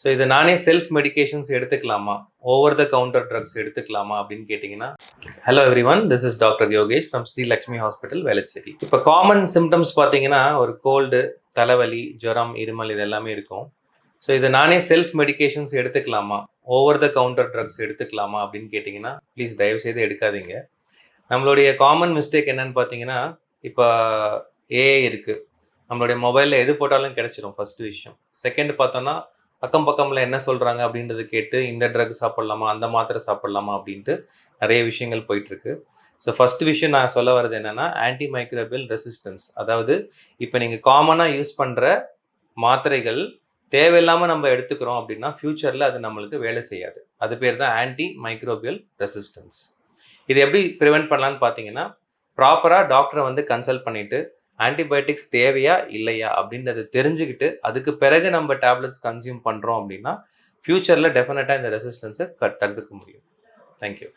So இதை நானே self medications எடுத்துக்கலாமா, ஓவர் த கவுண்டர் ட்ரக்ஸ் எடுத்துக்கலாமா அப்படின்னு கேட்டிங்கன்னா, hello everyone, this is doctor Yogesh from Sri Lakshmi hospital, Velachery. இப்போ காமன் சிம்டம்ஸ் பார்த்தீங்கன்னா, ஒரு கோல்டு, தலைவலி, ஜுரம், இருமல் இது எல்லாமே இருக்கும். ஸோ இதை நானே செல்ஃப் மெடிகேஷன்ஸ் எடுத்துக்கலாமா, ஓவர் த கவுண்டர் ட்ரக்ஸ் எடுத்துக்கலாமா அப்படின்னு கேட்டிங்கன்னா, ப்ளீஸ் தயவுசெய்து எடுக்காதீங்க. நம்மளுடைய காமன் மிஸ்டேக் என்னன்னு பார்த்தீங்கன்னா, இப்போ ஏஐ இருக்குது, நம்மளுடைய மொபைலில் எது போட்டாலும் கிடைச்சிரும், ஃபர்ஸ்ட் விஷயம். செகண்ட் பார்த்தோன்னா, அக்கம் பக்கம்ல என்ன சொல்கிறாங்க அப்படின்றத கேட்டு இந்த ட்ரக் சாப்பிட்லாமா, அந்த மாத்திரை சாப்பிட்லாமா அப்படின்ட்டு நிறைய விஷயங்கள் போயிட்டுருக்கு. ஸோ ஃபர்ஸ்ட் விஷயம் நான் சொல்ல வர்றது என்னென்னா, ஆன்டி மைக்ரோபியல் ரெசிஸ்டன்ஸ். அதாவது இப்போ நீங்கள் காமனாக யூஸ் பண்ணுற மாத்திரைகள் தேவையில்லாமல் நம்ம எடுத்துக்கிறோம் அப்படின்னா ஃப்யூச்சரில் அது நம்மளுக்கு வேலை செய்யாது. அது பேர் தான் ஆன்டி மைக்ரோபியல் ரெசிஸ்டன்ஸ். இது எப்படி ப்ரிவென்ட் பண்ணலான்னு பார்த்தீங்கன்னா, ப்ராப்பராக டாக்டரை வந்து கன்சல்ட் பண்ணிவிட்டு ஆன்டிபயோட்டிக்ஸ் தேவையா இல்லையா அப்படின்றத தெரிஞ்சுக்கிட்டு அதுக்கு பிறகு நம்ம டேப்லெட்ஸ் கன்சியூம் பண்ணுறோம் அப்படின்னா ஃப்யூச்சரில் டெஃபினட்டாக இந்த ரெசிஸ்டன்ஸை தடுத்துக்க முடியும். தேங்க்யூ.